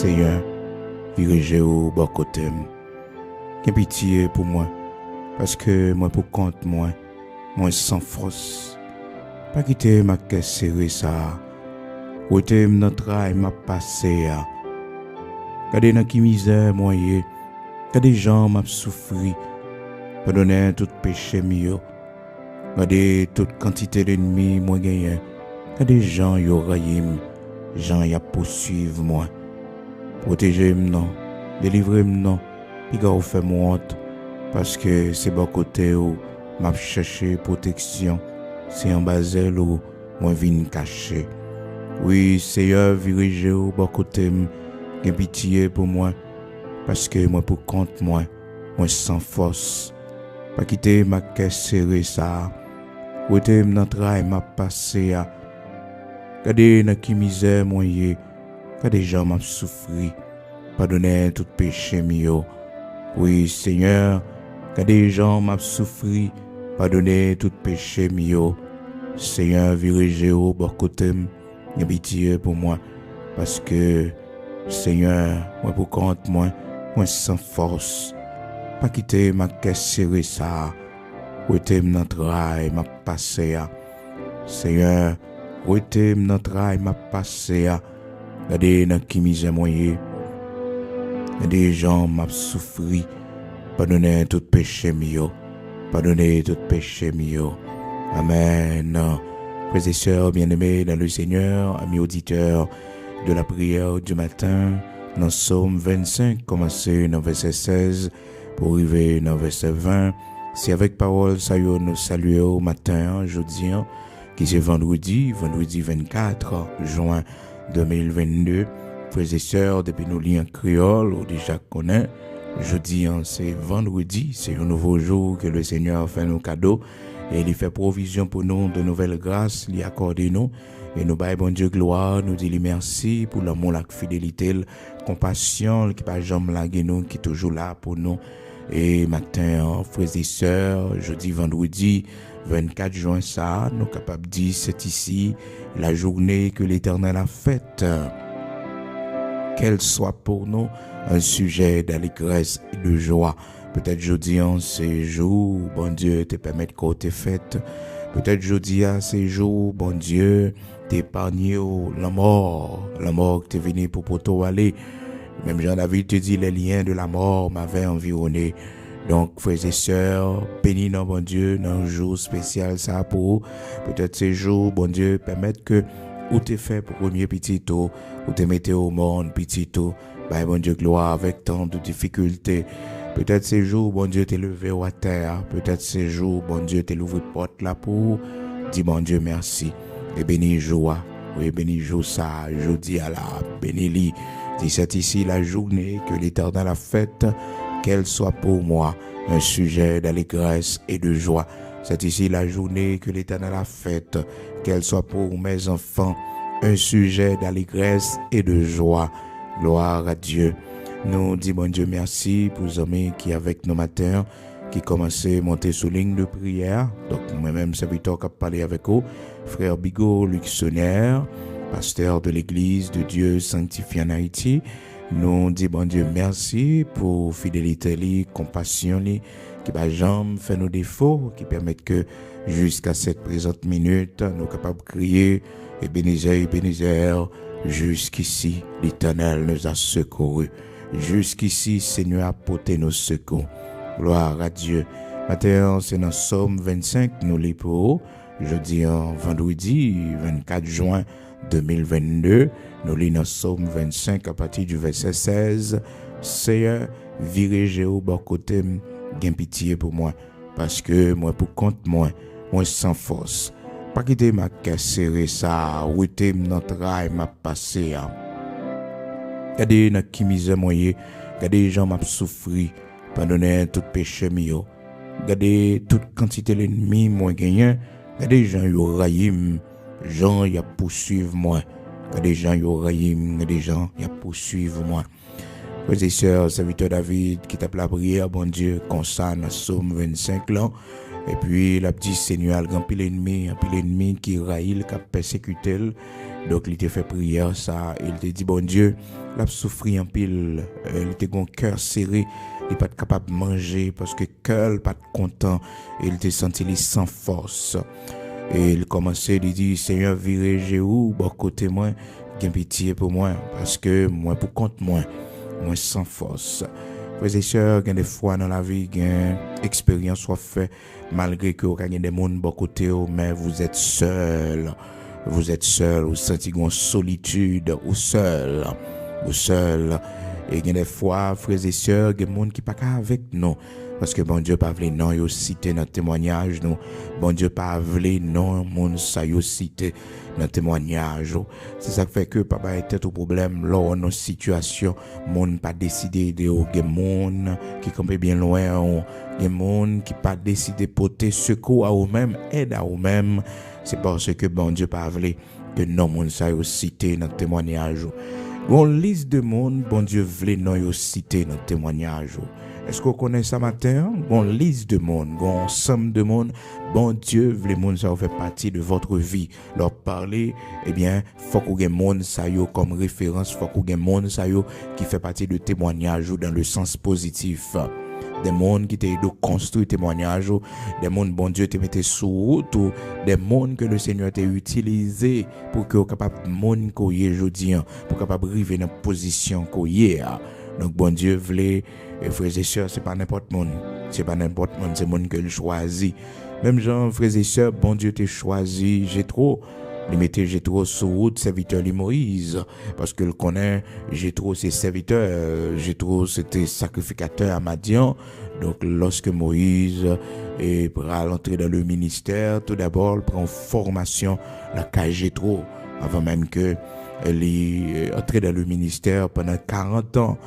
Seigneur, dirigez au bon côté. Qu'un pitié pour moi, parce que moi pour compte moi sans force. Pas quitter ma caisse serrée ça. Côté notre travail m'a passé. Gardez dans qui misère moi yé. Gardez gens m'a souffri. Pardonnez tout péché mio. Gardez toute quantité d'ennemis moi gagné. Gardez gens yo rayim. Gens y a poursuivre moi. Protégez-moi non. Délivrez-moi non. Puis gars fait moi honte. Parce que c'est bon côté où m'a cherché protection. C'est en basel où moi vinn caché. Oui, Seigneur, dirigez au bon côté, j'ai pitié pour moi, parce que moi pour compte moi sans force. Pas quitter ma caisse serrée ça. Côté dans travail m'a passé à. Regardez dans qui misère moi yé. Regardez gens m'a souffri. Pardonnez tout péché mio. Oui, Seigneur, regardez gens m'a souffri. Pardonnez tout péché mio. Seigneur, dirigez au bon côté, j'ai pitié pour moi, parce que, Seigneur, moi pour compte moi sans force. Pas quitter ma caisse serrée ça. Rete notre rail m'a passé à. Seigneur, rete notre rail m'a passé à. Regardez dans qui misère moyen. Des gens m'a souffri. Pardonnez tout péché mio. Pardonnez tout péché mio. Amen. Frères et sœurs bien-aimés dans le Seigneur, amis auditeurs de la prière du matin, dans Psaume 25, commencé dans verset 16 pour arriver dans verset 20. C'est avec parole, ça y est, nous saluons au matin, jeudi, qui c'est vendredi 24 juin 2022. Frères et sœurs, depuis nous lire en créole, on déjà connaît. Jeudi, c'est vendredi, c'est un nouveau jour que le Seigneur fait nos cadeaux. Et il fait provision pour nous de nouvelles grâces, il accorde nous. Et nous baillons bon Dieu gloire, nous disons merci pour l'amour, la fidélité, la compassion qui pas jamais laguer nous, qui est toujours là pour nous. Et matin, frères et sœurs, jeudi, vendredi, 24 juin, ça, nous sommes capables de dire, c'est ici la journée que l'Éternel a faite. Qu'elle soit pour nous un sujet d'allégresse et de joie. Peut-être jeudi en ces jours, bon Dieu te permettre qu'on te fête. Peut-être jeudi à ces jours, bon Dieu t'épargne la mort que t'es venu pour toi aller. Même Jean-David te dit, les liens de la mort m'avaient environné. Donc, frères et sœurs, bénis dans bon Dieu, dans un jour spécial, ça pour peut-être ces jours, bon Dieu, permettre que, ou t'es fait pour premier petit tour, ou t'es mettez au monde petit tour, bah, bon Dieu, gloire, avec tant de difficultés. Peut-être ces jours, bon Dieu, t'es levé à terre. Peut-être ces jours, bon Dieu, t'es ouvert porte là pour dire, bon Dieu, merci. Et bénis joie. Oui, bénis joie ça. Jeudi à la bénis-li. Dis c'est ici la journée que l'Éternel a faite, qu'elle soit pour moi un sujet d'allégresse et de joie. C'est ici la journée que l'Éternel a faite, qu'elle soit pour mes enfants un sujet d'allégresse et de joie. Gloire à Dieu. Nous disons, bon Dieu, merci pour les amis qui avec nous matin, qui commençaient à monter sur ligne de prière. Donc, moi-même, serviteur qui a parlé avec vous, frère Bigot Luxonnière, pasteur de l'église de Dieu sanctifié en Haïti. Nous disons, bon Dieu, merci pour fidélité, compassion, qui va jamais faire nos défauts, qui permettent que jusqu'à cette présente minute, nous sommes capables de crier, Ebenezer, jusqu'ici, l'Éternel nous a secourus. Jusqu'ici, Seigneur a porté nos secours. Gloire à Dieu. Maintenant, c'est dans Psaume 25, nous les pour jeudi, vendredi, 24 juin 2022. Nous lisons dans Psaume 25 à partir du verset 16. Seigneur, dirigez au bon côté, gain pitié pour moi, parce que moi, pour compte moi sans force. Pas quitter ma caisse serrée ça, où était notre rail m'a passé. Regardez dans qui misère moyen, regardez les gens m'a souffri, pardonnez tout péché mio. Regardez toute quantité l'ennemi moi gagné, regardez les gens yo rayim, gens y a poursuivre moi. Regardez les gens yo rayim, regardez les gens y a poursuivre moi. Frères et sœurs, serviteur David qui tape la prière, bon Dieu, comme ça dans Psaume 25 là. Et puis, la petite Seigneur, un pile ennemi qui raïle, qui a persécuté. Donc il t'a fait prière ça, il t'a dit bon Dieu, l'a souffri en pile, il t'a un cœur serré, il pas capable de manger parce que cœur pas content, il t'a senti les sans force. Et il commençait à dire Seigneur virez où bon côté moi, gain pitié pour moi parce que moi pour compte moi sans force. Frères et sœurs, il y a des fois dans la vie, il y a une expérience soit faite, malgré que vous avez des gens de bon côté, mais vous êtes seul. Vous êtes seul, vous sentez une solitude, ou seul. Et il y a des fois, frères et sœurs, il y a des gens qui ne sont pas avec nous. Parce que bon Dieu pas voulu non yo cité dans témoignage nous. Bon Dieu pas voulu non monde ça yo cité dans témoignage. C'est ça qui fait que papa était au problème là dans situation monde pas décidé de au monde qui campé bien loin, des monde qui pas décidé porter secours à eux-mêmes, aide à eux-mêmes. C'est parce que bon Dieu pas voulu que non monde ça yo cité dans témoignage. Gon liste de monde bon Dieu voulait non yo cité dans témoignage. Est-ce qu'on connaît ça matin? Bon liste de monde, bon somme de monde, bon Dieu, les monde ça fait partie de votre vie. Leur parler, eh bien, faut qu'on ait monde ça yo comme référence, faut qu'on ait monde ça yo qui fait partie de témoignage ou dans le sens positif. Des mondes qui t'aident à construire témoignage, des mondes bon Dieu te mette sous route, ou des mondes que le Seigneur t'a utilisé pour que vous capable monde qu'on y est aujourd'hui, pour capable arriver dans position qu'on y est. Donc bon Dieu voulait, frères et sœurs, c'est pas n'importe monde, c'est le monde que il choisit. Même Jean, frères et sœurs, bon Dieu t'a choisi Jétro. Il mettait Jétro sur route, serviteur de Moïse, parce que le connaît, Jétro c'est serviteur, Jétro c'était sacrificateur à Madian. Donc lorsque Moïse est prêt à l'entrer dans le ministère, tout d'abord il prend formation la caille Jétro, avant même que elle est entrée dans le ministère pendant 40 ans.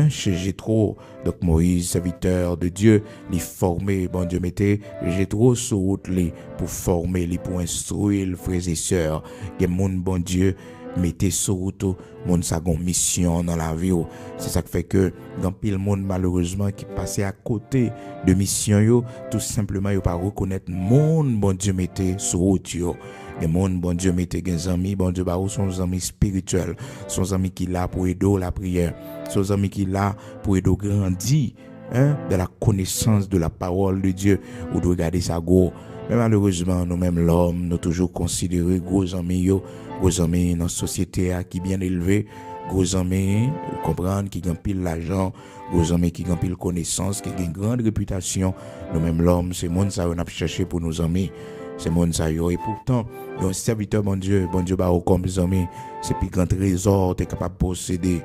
Chez Jétro, donc Moïse, serviteur de Dieu, les formé, bon Dieu mettait Jétro sur route pour former, pour instruire les frères et sœurs. Il y a monde bon Dieu mettez sur route, monde ça gon mission dans la vie. C'est ça qui fait que dans pile monde malheureusement qui passait à côté de mission yo, tout simplement yo pas reconnaître monde bon Dieu mettait sur route yo. Les monde bon Dieu mettez des amis, bon Dieu bah sont amis spirituels, sont amis qui là pour aider la prière, sont amis qui là pour aider grandir de la connaissance de la parole de Dieu ou de regarder ça gros. Mais malheureusement nous-mêmes l'homme nous toujours considéré gros amis dans la société qui bien élevé, gros amis comprendre qui gagne pile l'argent, gros amis qui gagne pile connaissance, qui gagne grande réputation. Nous-mêmes l'homme c'est monde ça on a cherché pour nos amis. C'est mon ça yo et pourtant un serviteur bon Dieu bah comme amis c'est plus grand trésor t'es capable de posséder.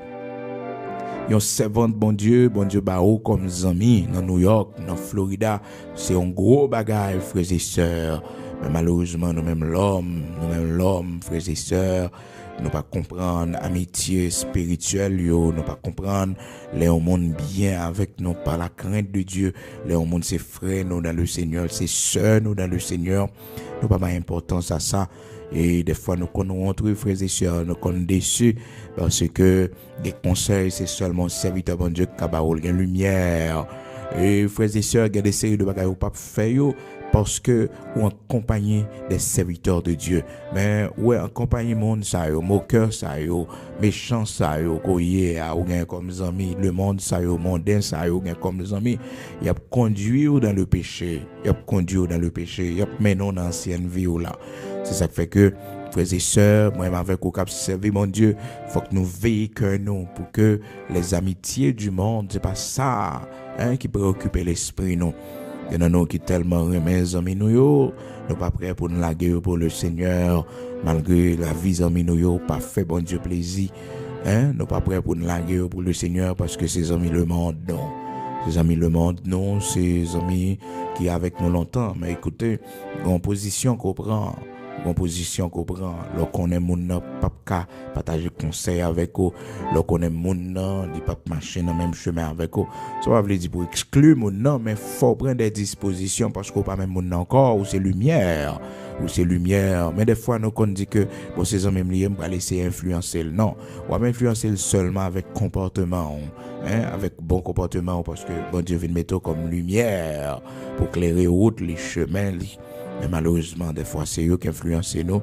Yon servante bon Dieu bah comme amis dans New York, dans Florida, c'est un gros bagage frères et sœurs. Mais malheureusement nous-mêmes l'homme frères et sœurs, nous pas comprendre amitié spirituelle yo, nous pas comprendre les monde bien avec nous par la crainte de Dieu, les monde c'est frères nous dans le Seigneur, c'est sœurs nous dans le Seigneur, nous pas importance à ça. Et des fois nous rentrons frères et sœurs, nous sommes déçus parce que des conseils c'est seulement serviteur bon Dieu qui a une lumière. Et frères et sœurs, il y a des séries de bagages pas faire parce que ou accompagner des serviteurs de Dieu. Mais ouais, accompagner monde ça yo, moqueur ça yo, méchant ça yo, koyé ou gain comme amis, le monde ça yo, mondain ça yo gain comme amis, il a conduit dans le péché, il a mené dans ancienne vie là. C'est ça qui fait que frères et sœurs, moi avec au cap servir mon Dieu, faut que nous veillions que nous pour que les amitiés du monde, c'est pas ça qui préoccupe l'esprit nous. Il y en a nous qui tellement remettent amis nous pas prêts pour nous laguer pour le Seigneur malgré la vie amis nous pas fait bon Dieu plaisir. Nous pas prêts pour nous laguer pour le Seigneur parce que ces amis le monde non. Ces amis le monde non, ces amis qui avec nous longtemps mais écoutez, en position qu'on prend lorsqu'on est moun pas partager conseil avec eux, lorsqu'on est moun il pas marcher dans même chemin avec eux, ça veut dire pour exclure moun mais faut prendre des dispositions parce qu'on pas même moun encore ou c'est lumière mais des fois nous on dit que bon ces hommes même liés on va laisser influencer non on va influencer seulement avec comportement avec bon comportement parce que bon Dieu vient mettre comme lumière pour éclairer route les chemins Mais malheureusement, des fois, c'est eux qui influencent nous.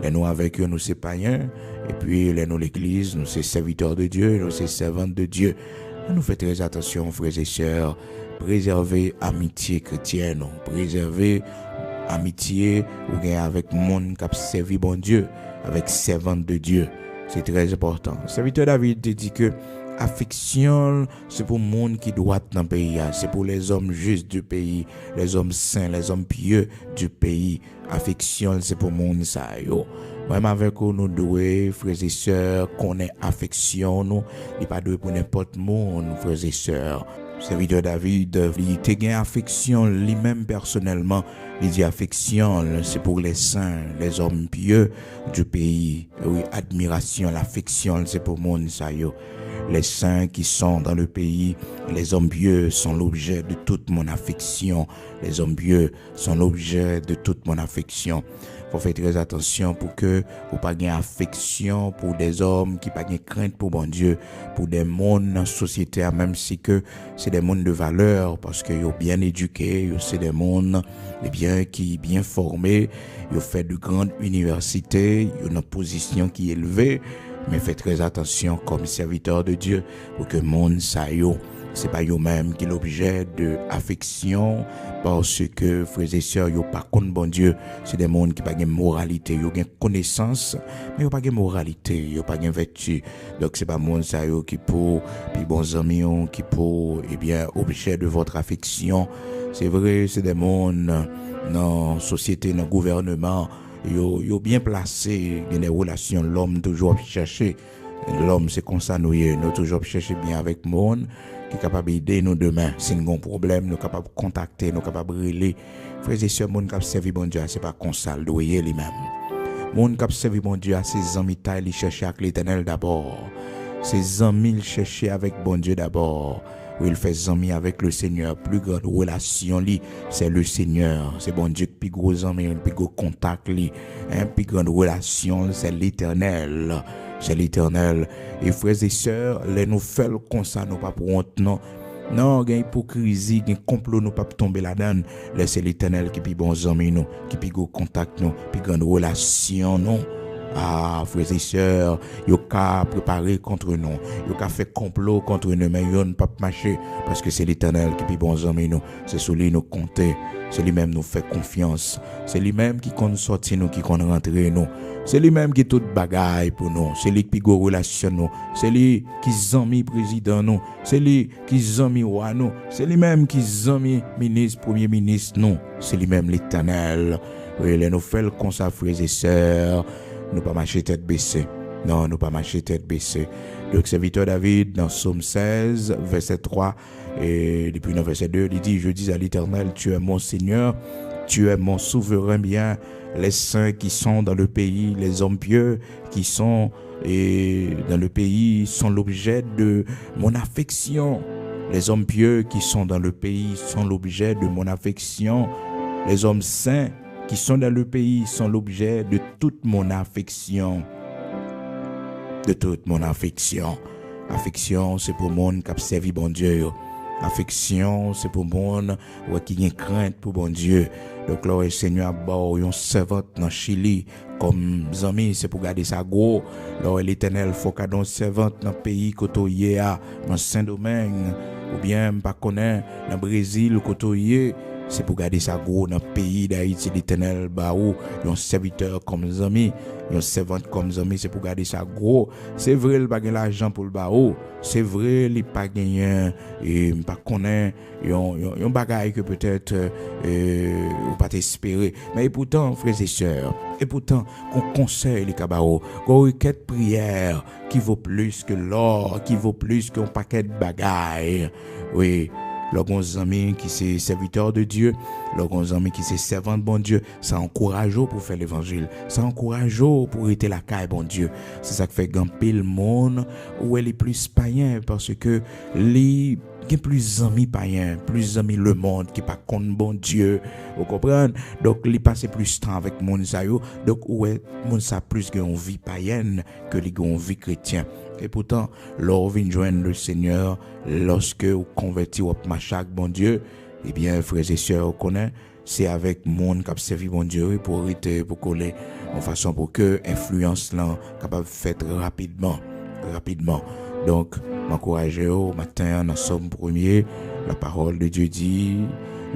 Les nous avec eux, nous c'est païens. Et puis, les nous l'église, nous c'est serviteurs de Dieu, nous c'est servantes de Dieu. Nous faisons très attention, frères et sœurs. Préserver amitié chrétienne, préserver amitié ou bien avec monde qui a servi bon Dieu, avec servante de Dieu. C'est très important. Le serviteur David dit que affection, c'est pour le monde qui doit dans le pays. C'est pour les hommes justes du pays, les hommes saints, les hommes pieux du pays. Affection, c'est pour le monde ça. Même avec nous devons, frères et sœurs, qu'on ait affection, nous, il n'est pas doué pour n'importe monde, frères et sœurs. Serviteur David, il te gagne affection lui-même personnellement. Il dit affection, c'est pour les saints, les hommes pieux du pays. Oui, admiration, l'affection, c'est pour le monde ça yo. Les saints qui sont dans le pays, les hommes pieux sont l'objet de toute mon affection. Les hommes pieux sont l'objet de toute mon affection. Faut faire très attention pour que vous pas gain affection pour des hommes qui pas gain crainte pour bon Dieu, pour des mondes dans la société, même si que c'est des mondes de valeur parce que ils bien éduqués, c'est des mondes bien formés, ils fait de grandes universités, ils ont une position qui est élevée, mais faites très attention comme serviteur de Dieu pour que le monde ça yo c'est pas eux-mêmes qui l'objet de affection parce que frères et sœurs yo pas contre bon Dieu, c'est des monde qui pas de moralité, yo gen connaissance mais yo pas de moralité, yo pas de vertu. Donc c'est pas monde ça yo qui pour puis bons amis qui pour objet de votre affection. C'est vrai, c'est des monde dans société, dans gouvernement, yo bien placé, il y a des relations l'homme toujours chercher. L'homme c'est comme ça nous toujours chercher bien avec monde qui est capable d'aider nous demain. Si nous avons un problème, nous sommes capables de contacter, nous sommes capables de relayer. Frères et sœurs, monde qui a servi bon Dieu, c'est pas comme ça, le doyer lui-même. Monde qui a servi bon Dieu, ses amis, il cherchait avec l'Éternel d'abord. Ses amis, il cherchait avec bon Dieu d'abord. Oui, il fait amis avec le Seigneur. Plus grande relation, c'est le Seigneur. C'est bon Dieu qui plus gros amis, plus gros contact, plus grande relation, c'est l'Éternel. C'est l'Éternel. Et frères et sœurs, les nous faisons comme ça, nous pas pour honte, non. Non, il y a hypocrisie, il y a complot, nous pas tomber là-dedans. C'est l'Éternel qui plus bon amis, nous, qui plus gros contact, nous, plus grande relation, non. Ah, frères et sœurs, yo ka préparé contre nous, yo ka fait complot contre nous, mais yo ne pas marcher parce que c'est l'Éternel qui est bon amis nous, c'est sur lui nous compter, c'est lui-même nous fait confiance, c'est lui-même qui compte sortir nous, qui compte rentrer nous, c'est lui-même qui tout bagaille pour nous, c'est lui qui go relation nous, c'est lui qui zami président nous, c'est lui qui zami roi nous, c'est lui-même qui zami ministre, premier ministre nous, c'est lui-même l'Éternel. Oui, les nous fait comme ça, frères et sœurs. Nous pas marcher tête baissée. Non, nous pas marcher tête baissée. Donc, serviteur David, dans Psaume 16, verset 3, et depuis le verset 2, il dit, je dis à l'Éternel, tu es mon Seigneur, tu es mon souverain bien. Les saints qui sont dans le pays, les hommes pieux qui sont dans le pays sont l'objet de mon affection. Les hommes pieux qui sont dans le pays sont l'objet de mon affection. Les hommes saints qui sont dans le pays sont l'objet de toute mon affection. De toute mon affection. Affection, c'est pour le monde qui a servi bon Dieu. Affection, c'est pour le monde qui a crainte pour bon Dieu. Donc là, le Seigneur a bâti une servante dans Chili comme amis, c'est pour garder ça gros. Là, l'Éternel faut qu'il y ait une servante dans le pays côté dans Saint-Domingue ou bien pas connaître dans le Brésil côté. C'est pour garder ça gros dans le pays d'Haïti, l'Éternel, baou, un serviteur comme amis, un servante comme amis, c'est pour garder ça gros. C'est vrai, il pas l'argent pour le baou. C'est vrai, il pas gagné, et pas connaît, un bagage que peut-être, ou pas t'espérer. Mais pourtant, frères et sœurs, et pourtant, qu'on conseille les cabarets, qu'on requête prière qui vaut plus que l'or, qui vaut plus qu'un paquet de bagailles. Oui. Leurs amis qui sont serviteurs de Dieu, leurs amis qui sont servants de bon Dieu, ça encourage pour faire l'évangile, ça encourage pour être la caille bon Dieu. C'est ça qui fait gamper le monde où elle est plus païen parce que les il y a plus amis païens, plus amis le monde qui pas contre bon Dieu. Vous comprenez? Donc, il passe plus de temps avec mon sayo. Donc, ouais, mon sa plus une vie païenne que une vie chrétienne. Et pourtant, lorsque vous joignez le Seigneur, lorsque vous convertissez votre marche avec bon Dieu, eh bien, frères et sœurs, vous connaissez, c'est avec monde qui a servi bon Dieu pour arrêter, pour coller, en façon pour que influence là capable faite rapidement. Donc, m'encourager au matin dans Somme 1er, la parole de Dieu dit,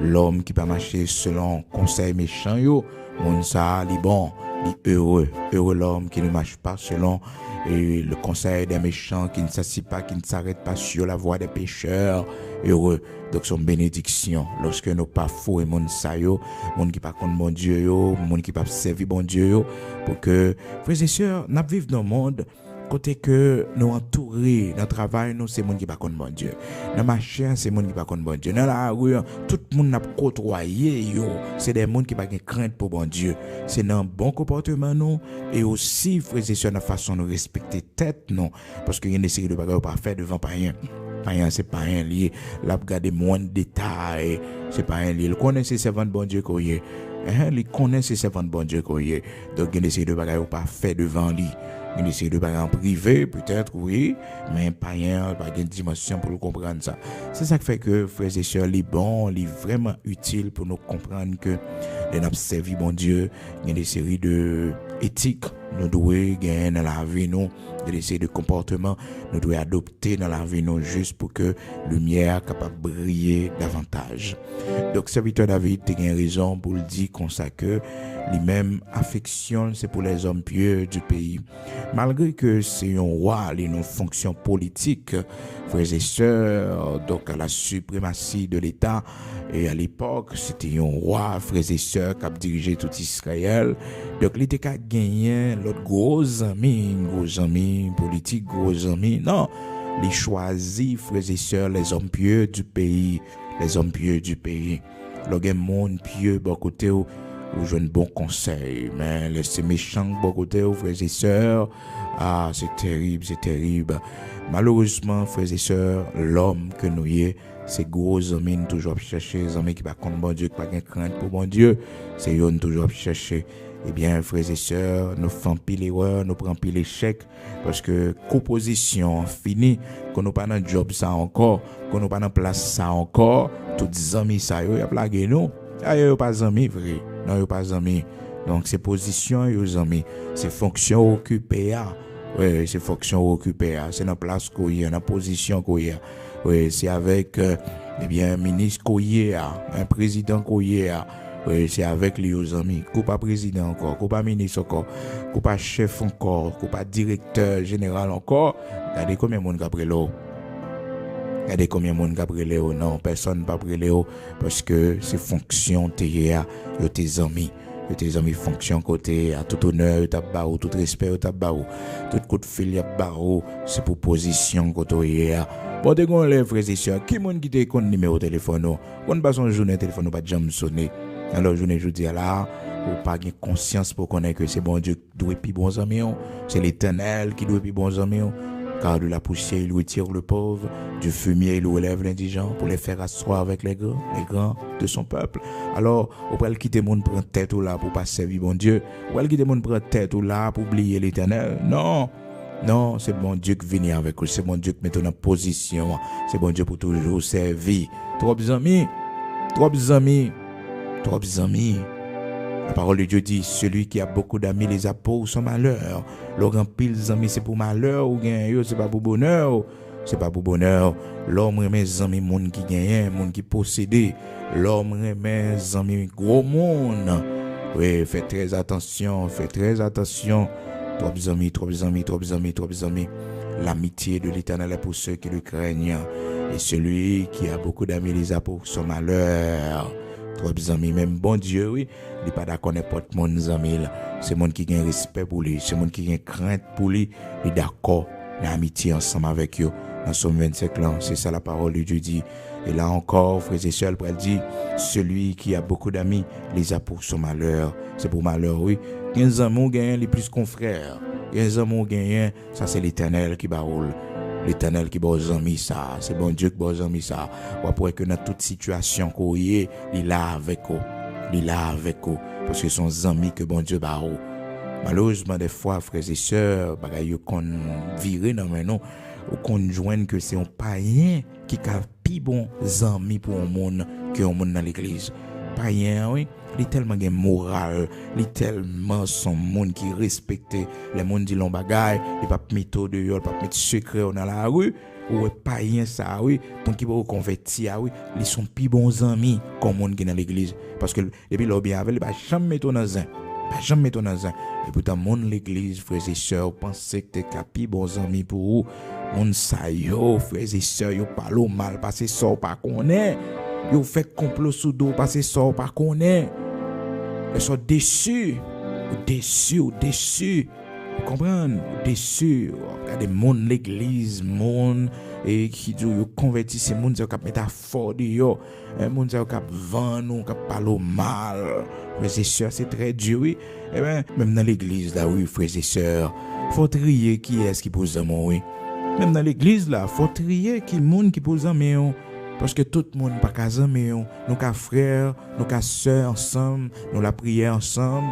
l'homme qui va marcher selon conseil méchant yo, mon ça, li bon, li heureux l'homme qui ne marche pas selon le conseil des méchants, qui ne s'assied pas, qui ne s'arrête pas sur la voie des pécheurs, heureux. Donc, son bénédiction, lorsque nous pas faux et mon ça yo, mon qui pas contre bon Dieu yo, mon qui pas servir bon Dieu yo, pour que, frères et sœurs, nous vivons dans le monde, côté que nous entourer dans le travail, nous, c'est monde qui pas contre bon Dieu. Dans ma chair, c'est monde qui pas contre bon Dieu. Dans la rue, tout le monde n'a côtoyé, yo. C'est des monde qui pas de crainte pour bon Dieu. C'est dans bon comportement, nous, et aussi, frères et sœurs, dans la façon de respecter tête, non. Parce qu'il y a une série de bagages pas faire devant païen. Païen, c'est pas un lié. Là, regarder moins de détails. C'est pas un lié. Il connaît ses servants de bon Dieu qu'on y est. Il connaît ses servants de bon Dieu qu'on y est. Donc, il y a une série de bagages pas faire devant lui. Il essaie de parler en privé, peut-être, oui, mais pas une dimension pour le comprendre ça. C'est ça qui fait que, frères et sœurs, les bons, les vraiment utiles pour nous comprendre que nous avons servi bon Dieu, il y a des séries de éthiques, nous devons gagner dans la vie, nous, il y a des séries de comportements, nous devons adopter dans la vie, nous, juste pour que la lumière soit capable de briller davantage. Donc, serviteur David, tu as raison pour le dire comme ça que les mêmes affections, c'est pour les hommes pieux du pays. Malgré que c'est un roi, les non-fonctions politiques, frères et sœurs, donc à la suprématie de l'État, et à l'époque, c'était un roi, frères et sœurs, qui a dirigé tout Israël. Donc, il était qu'à gagner l'autre gros amis politiques, gros amis. Non, les choisis, frères et sœurs, les hommes pieux du pays, Le monde pieux, bon côté, ou je un bon conseil, mais les méchants, bon côté, frères et sœurs, c'est terrible. Malheureusement, frères et sœurs, l'homme que nous y est, c'est gros hommes toujours chercher, les hommes qui pas contre bon Dieu, qui pas de crainte pour bon Dieu, c'est eux toujours chercher. Eh bien, frères et sœurs, nous faisons pile erreur, nous prenons pile échec, parce que composition finie, qu'on nous pas dans job ça encore, qu'on nous pas dans place ça encore, tous les amis ça, y a plagué nous. Yo pas amis vrai. Non, yo pas amis. Donc c'est position yo amis, c'est fonction occupée. Oui, c'est fonction occupée, c'est dans place qu'on y a, dans position qu'on y a. Oui, c'est avec ministre qu'on y a, un président qu'on y a. Oui, c'est avec les amis. Qu'on pas président encore, qu'on pas ministre encore, qu'on pas chef encore, qu'on pas directeur général encore. Regardez combien de monde qui a pris l'eau. Regardez combien de monde qui a pris l'eau. Non, personne n'a pas pris l'eau parce que c'est fonction tes amis. Tes amis fonction côté à tout honneur, tout respect, tout coup de fil, c'est pour position côté. Bon, dès qu'on lève, frères et sœurs, qui monde qui te compte numéro de téléphone, on passe une journée téléphone, pas jamais sonner. Alors, journée, je dis là, ou pas de conscience pour connaître que c'est bon Dieu qui doit plus bons amis, c'est l'Éternel qui doit plus bons amis. Car de la poussière, il retire le pauvre, du fumier, il relève l'indigent pour les faire asseoir avec les grands de son peuple. Alors, on peut quitter le monde prendre tête ou là pour pas servir bon Dieu. On peut quitter le monde prendre tête ou là pour oublier l'Éternel. Non, c'est bon Dieu qui vient avec vous. C'est bon Dieu qui met en position. C'est bon Dieu pour toujours servir. Trop amis. La parole de Dieu dit, celui qui a beaucoup d'amis les a pour son malheur. L'organ pile amis c'est pour malheur ou gain, c'est pas pour bonheur. C'est pas pour bonheur. L'homme remet amis monde qui gagne, monde qui possède. L'homme remet amis gros monde. Oui, faites très attention. Trop amis. L'amitié de l'Éternel est pour ceux qui le craignent. Et celui qui a beaucoup d'amis les a pour son malheur. Trop amis, même bon Dieu, oui, il n'est pas d'accord n'importe mon amis là. C'est monde qui a respect pour lui, c'est monde qui a crainte pour lui, il est d'accord, l'amitié ensemble avec eux. Dans Somme 25 là, c'est ça la parole de Dieu dit. Et là encore, frères et sœurs, elle dit, celui qui a beaucoup d'amis les a pour son malheur. C'est pour malheur, oui. 15 amis gagnent les plus confrères. 15 amis gagnent, ça c'est l'Éternel qui baroule. L'Éternel qui bosse amis ça, c'est bon Dieu qui bosse amis ça. Ou après que dans toute situation qu'on y est, il est là avec vous, parce que son amis que bon Dieu barre. Malheureusement des fois frères et sœurs, bagaille qu'on vire dans maintenant, ou qu'on joigne que c'est un païen qui a plus bon amis pour un monde que un monde dans l'église. païen, oui, il est tellement gen moral, il est tellement son monde qui respecte les monde dit l'on bagaille, il pas mettre dehors, il pas mettre secret dans la rue. Ou païen ça oui pour qui pour convertir oui ils sont plus bons amis comme monde qui dans l'église parce que depuis là bien avec pas jamais mettre dans un pas jamais mettre dans un et pourtant monde l'église frères et sœurs penser que t'es capi bons amis pour vous monde ça yo frères et sœurs yo parle mal parce que ça pas connaît yo fait complot sous dos parce que ça pas connaît ils sont déçus vous comprenez déçu regardez monde l'église monde et qui dit yo converti c'est monde qui métaphore de yo monde qui vendre qui parle mal mais c'est sûr c'est très dur oui et ben même dans l'église là oui frères et sœurs faut trier qui est-ce qui pose amour oui même dans l'église là faut trier qui monde qui pose amour parce que tout le monde pas casé mais nous ca frères nous ca sœurs ensemble nous la prière ensemble.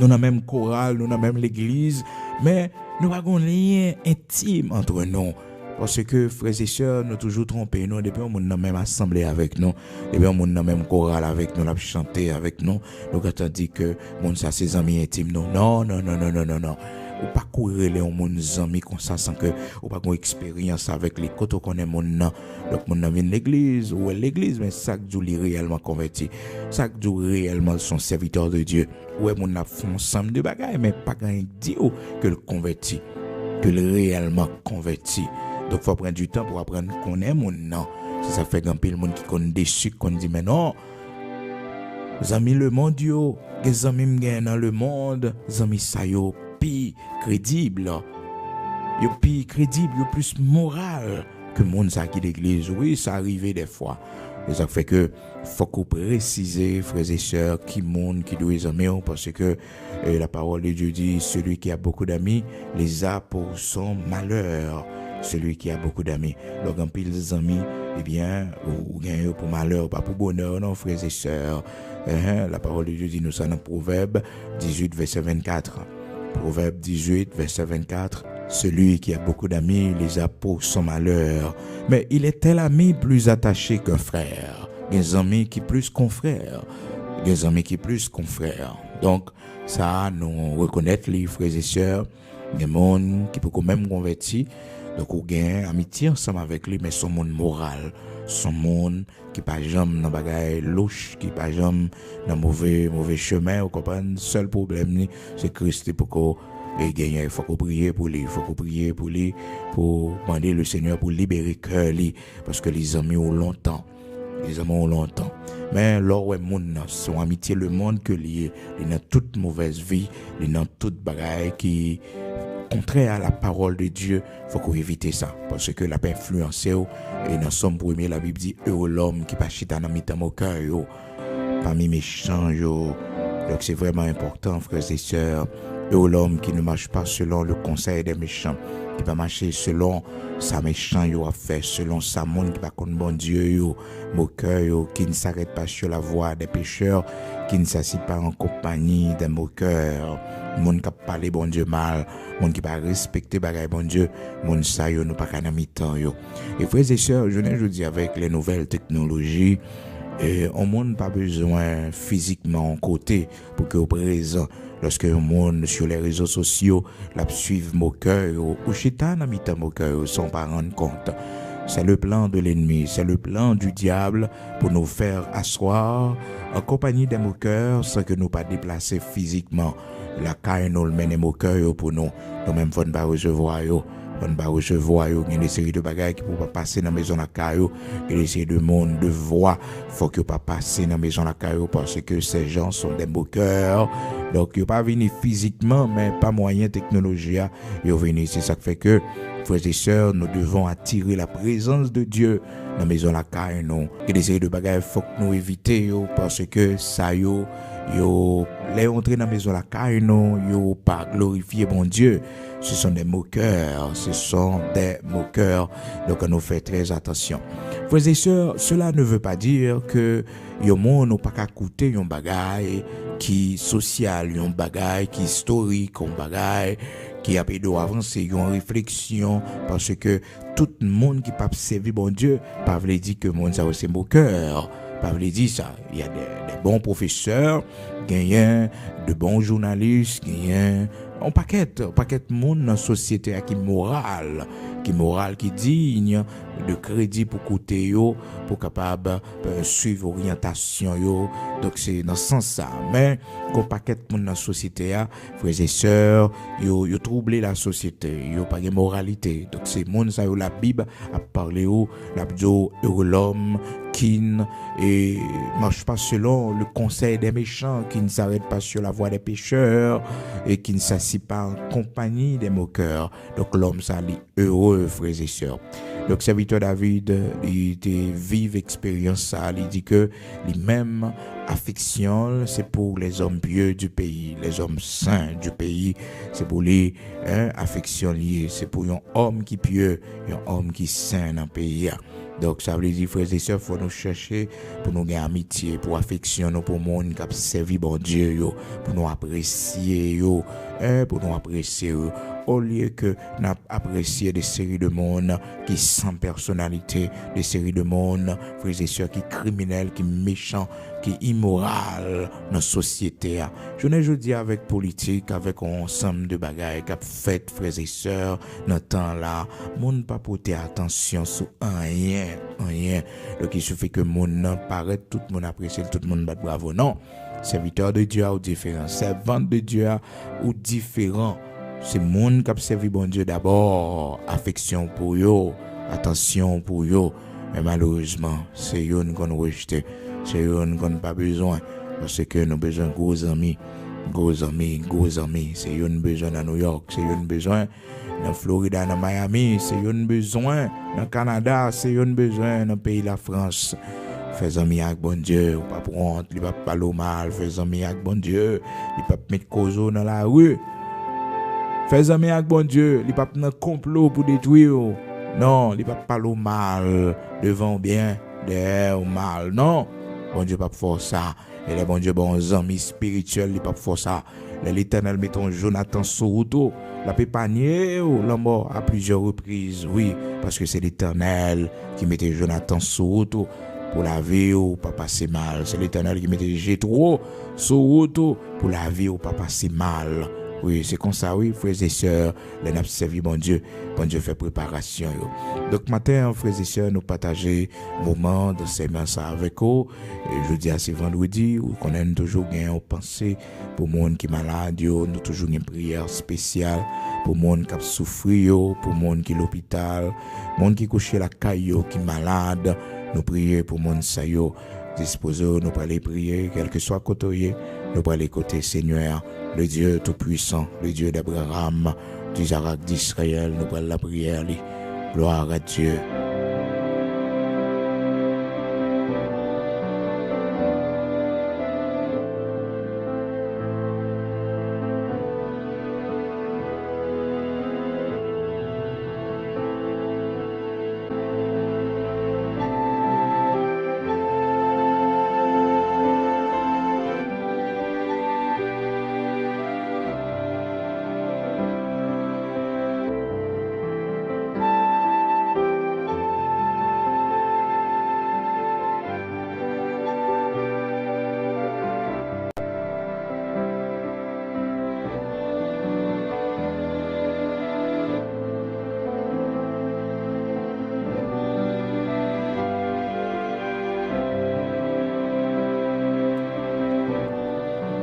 Nous avons même chorale, nous avons même l'église, mais nous avons un lien intime entre nous. Parce que frères et sœurs, nous toujours trompés, nous, depuis on a même assemblée avec nous, depuis on a même chorale avec nous, on a chanté avec nous, nous avons dit que mon ça c'est amis intimes, non. Ou pas courir les mon amis comme ça sans que ou pas une expérience avec les côtés qu'on est mon nan donc mon nan vient l'église ou l'église mais chaque jour il réellement converti chaque jour réellement son serviteur de Dieu ouais mon a font ensemble de bagaille mais pas gain dit que le converti que le réellement converti donc faut prendre du temps pour apprendre qu'on est mon nan ça fait grand pile monde qui connaît déçu qu'on dit mais non amis le monde yo les amis m'gain dans le monde amis ça yo plus crédible, yo plus moral que monde ça qui l'église. Oui, ça arrive des fois. Et ça fait que faut qu'on préciser frères et sœurs qui monde qui doit aimer parce que la parole de Dieu dit celui qui a beaucoup d'amis les a pour son malheur. Celui qui a beaucoup d'amis. Donc en pile des amis, eh bien, ou gagne pour malheur, pas pour bonheur, non frères et sœurs. La parole de Dieu dit nous ça dans Proverbe 18 verset 24. Proverbe 18, verset 24. Celui qui a beaucoup d'amis les a pour son malheur. Mais il est tel ami plus attaché qu'un frère. Des amis qui plus qu'un frère. Des amis qui plus qu'un frère. Donc, ça, nous reconnaître les frères et sœurs, des monde qui peut quand même convertir. Donc, on gagne amitié ensemble avec lui, mais son monde moral. Son monde qui pas jamais dans bagaille louche, qui pas jamais dans mauvais chemin, vous comprenez? Seul problème c'est Christ pour qu'on gagne, il faut qu'on prie pour lui, pour demander le Seigneur pour libérer cœur lui parce que les amis ont longtemps. Mais là où monde son amitié le monde que lié, il a toute mauvaise vie, il a toute bagaille qui contraire à la parole de Dieu, faut qu'on évite ça parce que la peut influencer et dans Somme 1er la Bible dit heureux l'homme qui pas chita dans mitan mon cœur yo parmi méchants yo. Donc c'est vraiment important frères et sœurs, heureux l'homme qui ne marche pas selon le conseil des méchants, qui va marcher selon sa méchant yo a fait, selon sa monde qui va contre bon Dieu yo, moqueur yo, qui ne s'arrête pas sur la voie des pécheurs, qui ne s'assied pas en compagnie des moqueurs, monde qui parle bon Dieu mal, monde qui pas respecter bagaille bon Dieu, monde ça yo nous pas kana mi-temps yo. Et frères et sœurs, je dis avec les nouvelles technologies, on monde pas besoin physiquement en côté pour que au présent lorsque le monde sur les réseaux sociaux la suivre moqueur ou chétan mi-temps moqueur sans pas rendre compte. C'est le plan de l'ennemi, c'est le plan du diable pour nous faire asseoir en compagnie des moqueurs sans que nous pas déplacer physiquement. La caille nous le mène moqueur pour nous même faut pas recevoir yo. On va recevoir il y a des séries de bagages qui ne peuvent pas passer dans la maison de la caillou, il y a des séries de monde de voix faut que pas passer dans la maison de la caillou parce que ces gens sont des moqueurs. Donc ils ne pas venir physiquement mais pas moyen technologie ils venir. C'est ça qui fait que frères et sœurs, nous devons attirer la présence de Dieu dans la maison de la caillou. Il y a des séries de bagages faut que nous éviter parce que ça yo les entrer dans la maison de la caillou yo pas glorifier bon Dieu. Ce sont des moqueurs, donc on nous fait très attention. Frères et sœurs, cela ne veut pas dire que yon monde n'a pas qu'à coûter yon bagay qui social, yon bagay qui historique, yon bagay qui a pédo avancer, yon réflexion, parce que tout le monde qui pas servir bon Dieu, pas veut dire que monde ça c'est moqueur. Pas veut dire ça. Il y a des bons professeurs, gagnent de bons journalistes, gagnent un paquet de monde dans la société qui moral, qui digne de crédit pour côté yo, pour capable suivre orientation yo. Donc c'est dans ce sens ça. Mais un paquet de monde dans la société frères et sœurs, yo troubler la société, yo pas de moralité. Donc c'est monde ça yo la Bible a parlé la Bible l'homme qui et marche pas selon le conseil des méchants, qui ne s'arrête pas sur la voie des pécheurs et qui ne s'assied pas en compagnie des moqueurs. Donc l'homme ça lit heureux, frères et sœurs. Donc serviteur David, il était vive expérience ça, il dit que les mêmes affections, c'est pour les hommes pieux du pays, les hommes saints du pays, c'est pour les affections liées, c'est pour un homme qui pieux, un homme qui saint dans le pays. Donc ça veut dire frères et sœurs, faut nous chercher pour nous gagner amitié, pour affection, pour monde qui a servi bon Dieu yo, pour nous apprécier yo, pour nous apprécier yo. Au lieu que nous apprécier des séries de monde qui sans personnalité, des séries de monde, frères et sœurs, qui criminels, qui méchants, qui immoral dans la société. Je ne dis avec politique, avec un ensemble de bagages qui a fait, frères et sœurs, dans le temps là, monde pas porter attention sur rien. Donc il suffit que monde paraît, tout le monde apprécie, tout le monde bat bravo. Non, serviteur de Dieu ou différent, servante de Dieu ou différent. C'est monde qui a servi bon Dieu d'abord, affection pour eux, attention pour eux. Mais malheureusement, c'est eux qu'on rejeté, c'est eux qu'on pas besoin, parce que nous avons besoin de gros amis. C'est eux qui besoin dans New York, c'est eux qui besoin dans Florida, dans Miami, c'est eux qui besoin dans Canada, c'est eux qui besoin dans le pays de la France. Fais amis avec bon Dieu, ou pas prendre, il va pas parler mal, fais amis avec bon Dieu, il va pas mettre cause dans la rue. Fais amis avec bon Dieu, il va pas un complot pour détruire. Non, il va pas parler mal devant bien, derrière mal. Non, bon Dieu pas faire ça. Et les bon Dieu bons amis spirituels, il pas faire ça. L'Éternel met ton Jonathan sur route, la pépanier la mort à plusieurs reprises. Oui, parce que c'est l'Éternel qui mettait Jonathan sur route pour la vie ou pas passer mal. C'est l'Éternel qui mettait Jétro sur route pour la vie ou pas passer mal. Oui, c'est comme ça, oui, frères et sœurs, les n'a servi bon Dieu fait préparation. Donc, matin, frères et sœurs, nous partager moment de ces ça avec eux. Et je dis à ce vendredi, où qu'on aime toujours gagner en pensée pour les gens qui sont malades, nous toujours une prière spéciale pour les gens qui souffrent, pour les gens qui sont à l'hôpital, les gens qui couchent la caille, qui sont malades. Nous prions pour les gens disposés, nous pour aller prier, quel que soit côté, nous pour aller côté Seigneur. Le Dieu Tout-Puissant, le Dieu d'Abraham, d'Isaac, d'Israël, nous prenons la prière. Gloire à Dieu.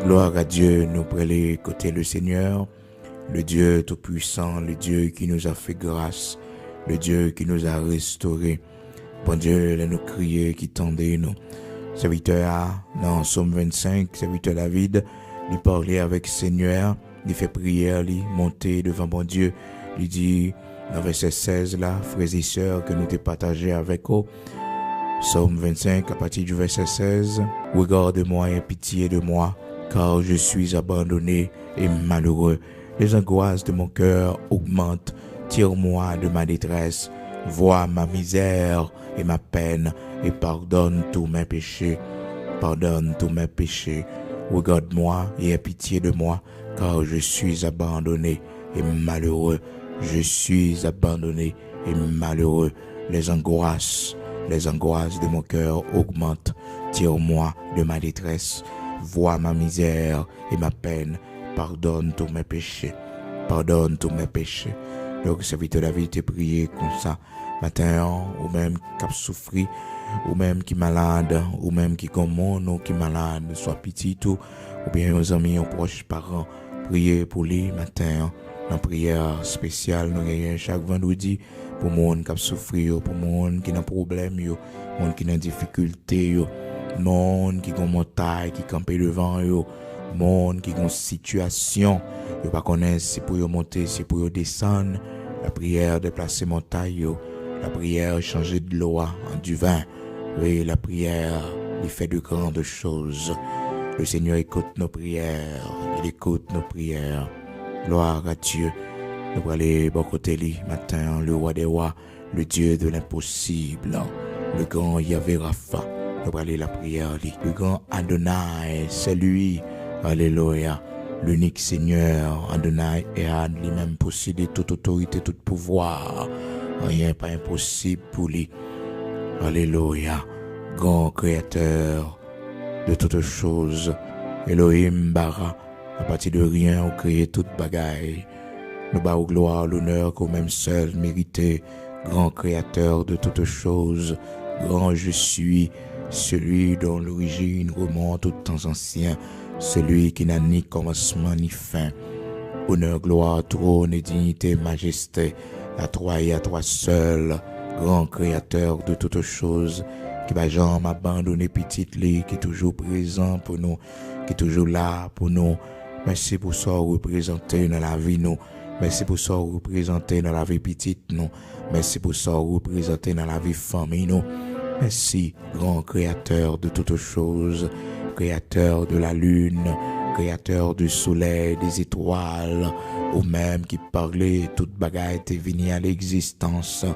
Gloire à Dieu, nous prenons écouter le Seigneur, le Dieu Tout-Puissant, le Dieu qui nous a fait grâce, le Dieu qui nous a restaurés. Bon Dieu, là nous crier, qui tendait nous. Serviteur, dans Somme 25, serviteur David, il parlait avec le Seigneur, il fait prière, il monter devant bon Dieu, il dit, dans verset 16 là, frères et sœurs, que nous t'ai partagé avec eux. Somme 25, à partir du verset 16, regarde-moi et pitié de moi, car je suis abandonné et malheureux. Les angoisses de mon cœur augmentent. Tire-moi de ma détresse. Vois ma misère et ma peine et pardonne tous mes péchés. Pardonne tous mes péchés. Regarde-moi et aie pitié de moi, car je suis abandonné et malheureux. Je suis abandonné et malheureux. Les angoisses Les angoisses de mon cœur augmentent. Tire-moi de ma détresse. Vois ma misère et ma peine. Pardonne tous mes péchés. Pardonne tous mes péchés. Donc, serviteur David, te prier comme ça. Matin, ou même qui a souffert, ou même qui est malade, ou même qui est comme ou qui est malade, soit petit ou bien aux amis, aux proches parents. Prier pour lui matin. Dans prière spéciale, nous gagnons chaque vendredi pour les gens qui souffrent, pour les gens qui ont des problèmes, les gens qui ont des difficultés, les gens qui ont des montagnes, qui campent devant eux, les gens qui ont des situations, ils ne connaissent pas si pour monter, si pour descendre. La prière déplacer montagne, la prière changer de l'eau en du vin. Oui, la prière, il fait de grandes choses. Le Seigneur écoute nos prières, il écoute nos prières. Gloire à Dieu. Nous allons aller bon côté lui matin, le roi des rois, le Dieu de l'impossible, le grand Yahvé Rapha. Nous allons aller la prière lui. Le grand Adonai, c'est lui. Alléluia. L'unique Seigneur, Adonai Ehad, lui-même possédé toute autorité, tout pouvoir. Rien n'est pas impossible pour lui. Alléluia. Grand créateur de toutes choses. Elohim Bara. À partir de rien, on crée toute bagaille. Nous bas gloire, l'honneur qu'au même seul mérité. Grand créateur de toutes choses. Grand je suis, celui dont l'origine remonte aux temps anciens. Celui qui n'a ni commencement ni fin. Honneur, gloire, trône et dignité, majesté. À toi et à toi seul. Grand créateur de toutes choses. Qui va jamais abandonner petite lit, qui est toujours présent pour nous. Qui est toujours là pour nous. Merci pour ça représenter dans la vie nous. Merci pour ça représenter dans la vie petite nous. Merci pour ça représenter dans la vie famille nous. Merci, grand créateur de toutes choses, créateur de la lune, créateur du soleil, des étoiles, ou même qui parlait toute bagaille t'est venu à l'existence.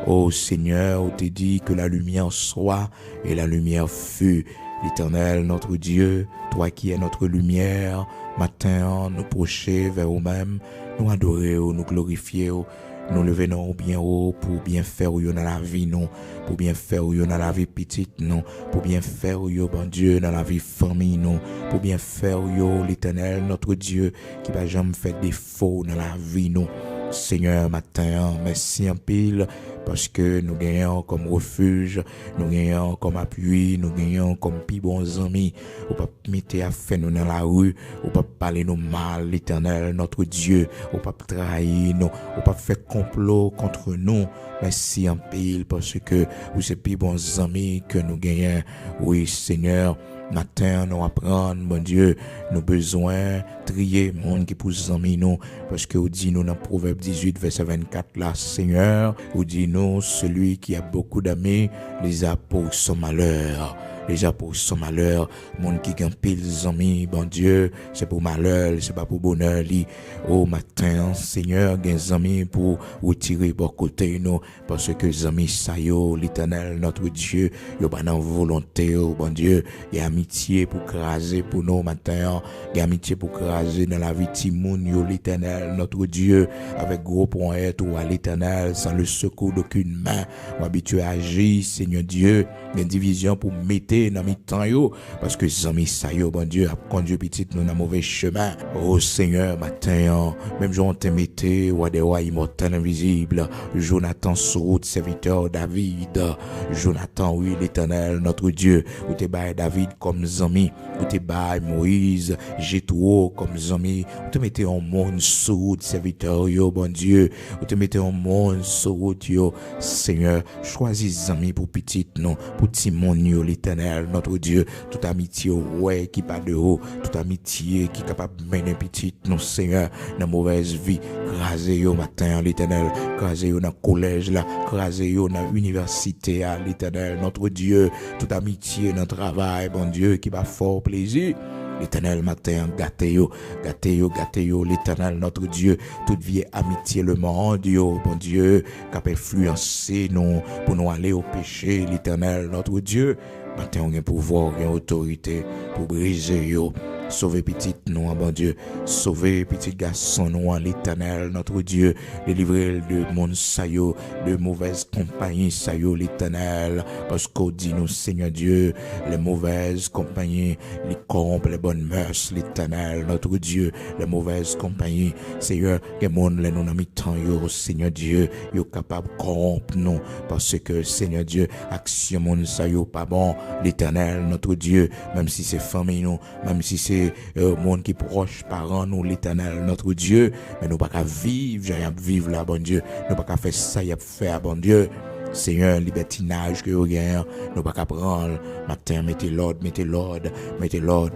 Ô Seigneur, on te dit que la lumière soit et la lumière fut. L'Éternel, notre Dieu, toi qui es notre lumière, matin, nous procher vers nous-mêmes, nous adorer, nous glorifier, nous lever nous bien haut pour bien faire dans la vie, nous, pour bien faire dans la vie petite, nous, pour bien faire, bon Dieu, dans la vie famille, nous, pour bien faire, l'Éternel, notre Dieu, qui va jamais faire défaut dans la vie, nous. Seigneur, matin, merci en pile, parce que nous gagnons comme refuge, nous gagnons comme appui, nous gagnons comme plus bons amis. Ou pas mettre à faire nous dans la rue, ou pas parler nous mal, l'Éternel, notre Dieu, ou pas trahir nous, ou pas faire complot contre nous. Merci en pile, parce que vous êtes plus bons amis que nous gagnons. Oui, Seigneur. Matin, nous apprenons, mon Dieu, nos besoins, trier, monde qui pousse en nous, parce que vous dit nous dans Proverbe 18, verset 24, là, Seigneur, vous dit nous, celui qui a beaucoup d'amis, les a pour son malheur. Déjà pour son malheur, monde qui gagne pile amis, bon Dieu, c'est pour malheur, c'est pas pour bonheur li. Au matin, Seigneur, gagne amis pour retirer bon côté nous, parce que amis ça yo, l'Éternel notre Dieu, yo pas dans volonté, bon Dieu, il y a amitié pour craser pour nous matin, il y a amitié pour craser dans la vie timoun yo, l'Éternel notre Dieu, avec gros points ou à l'Éternel sans le secours d'aucune main, ou habitué à agir, Seigneur Dieu, une division pour mettre dans mes temps yo, parce que zami ça yo, bon Dieu, a conduit petit nous dans mauvais chemin. Oh Seigneur, matin, même jour on te mettait, ou des rois immortels invisibles, Jonathan sur route, serviteur David, Jonathan, oui, l'Éternel, notre Dieu, ou te baille David comme zami, ou te baille Moïse, Jétro comme zami, ou te mettais en monde sur route, serviteur yo, bon Dieu, ou te mettais en monde sur route yo, Seigneur, choisis zami pour petit non, pour Timon yo, l'Éternel, notre Dieu, toute amitié, ouais, qui pas de haut, toute amitié qui est capable de mener petit, non, Seigneur, dans mauvaise vie, craser yo matin, l'Éternel, craser yo dans collège, là, craser yo dans université, l'Éternel, notre Dieu, toute amitié dans travail, bon Dieu, qui va fort plaisir. L'Éternel matin, gâtez yo, l'Éternel notre Dieu, toute vieille amitié, le monde, yo, bon Dieu, qui a influencé nous, pour nous aller au péché, l'Éternel notre Dieu, matin on a pouvoir, on a autorité pour briser yo, Sauvez petit nous, bon Dieu. Sauvez petit garçon nous, l'Éternel, notre Dieu. Délivrez de monde saillot, de mauvaise compagnie saillot, l'Éternel. Parce qu'on dit nous, Seigneur Dieu, les mauvaises compagnies, les corrompent les bonnes mœurs, l'Éternel, notre Dieu. Les mauvaises compagnies, Seigneur, que monde les nous mi-temps, Seigneur Dieu, yo capable de corrompre nous. Parce que, Seigneur Dieu, action monde saillot pas bon, l'Éternel, notre Dieu, même si c'est famille nous, même si c'est monde qui proche, parents nous, l'Éternel, notre Dieu, mais nous pas qu'à vivre, j'ai vivre là, bon Dieu, nous pas qu'à faire ça, y a faire, bon Dieu. Seigneur, libertinage que vous gagnez, nous pas qu'à prendre. Matin, mettez l'ordre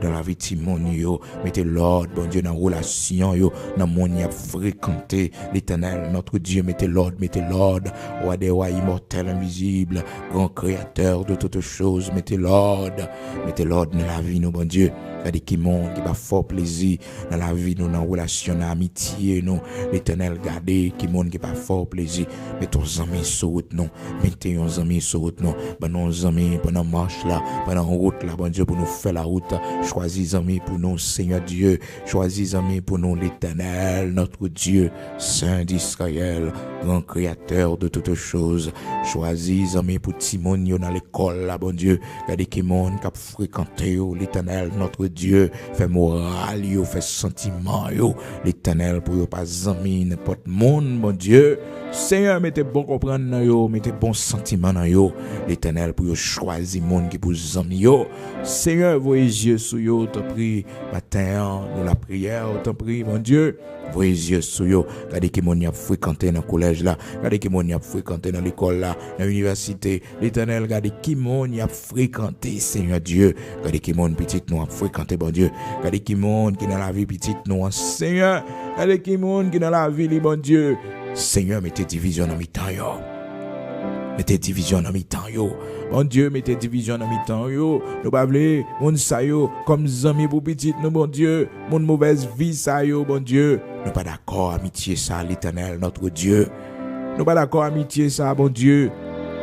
dans la vie de Timon, yo. Mettez l'ordre, bon Dieu, dans la relation, yo. Dans le monde, y a fréquenté l'Éternel, notre Dieu, mettez l'ordre. Roi des rois, immortel, invisible, grand créateur de toutes choses, mettez l'ordre dans la vie, nous, bon Dieu. Regardez qui monde, qui va fort plaisir dans la vie, nous, dans la relation, dans l'amitié, nous. L'Éternel, regardez qui monde, qui va fort plaisir. Mettez nos amis sur route, nous. Mettez nos amis sur route, nous. Ben, nos amis, pendant marche là, pendant route là, bon Dieu, pour nous faire la route. Choisis amis pour nous, Seigneur Dieu. Choisis amis pour nous, l'Éternel, notre Dieu, Saint d'Israël, grand créateur de toutes choses. Choisis amis pour Timon, dans l'école là, bon Dieu. Regardez qui monde, qui a fréquenté, l'Éternel, notre Dieu, fait moral, yo, fait sentiment, yo, l'Éternel, pour yo pas amis, n'importe monde, mon Dieu. Seigneur, mettez bon comprendre dans yo, mettez bon sentiment dans yo, l'Éternel, pour yo choisir monde qui pour amis yo. Seigneur, voyez yeux sur yo, t'en prie, matin, nous la prière, t'en prie, mon Dieu. Voyez yeux sur yo, regardez qui mon y a fréquenté dans le collège là, regardez qui mon y a fréquenté dans l'école là, dans l'université, l'Éternel, regardez qui mon y a fréquenté, Seigneur Dieu, regardez qui mon petit nous a fréquenté, bon Dieu, regardez qui mon qui dans la vie petite nous, Seigneur, regardez qui mon qui dans la vie, bon Dieu, Seigneur, mettez division dans mi-temps yo. Mettez division dans mi-temps yo. Bon Dieu, mettez division dans mi-temps yo. Nous pas vle moun sa yo comme amis pour petit nous, bon Dieu. Mon mauvaise vie sa yo, bon Dieu. Nous pas d'accord amitié ça, l'Éternel, notre Dieu. Nous pas d'accord amitié ça, bon Dieu.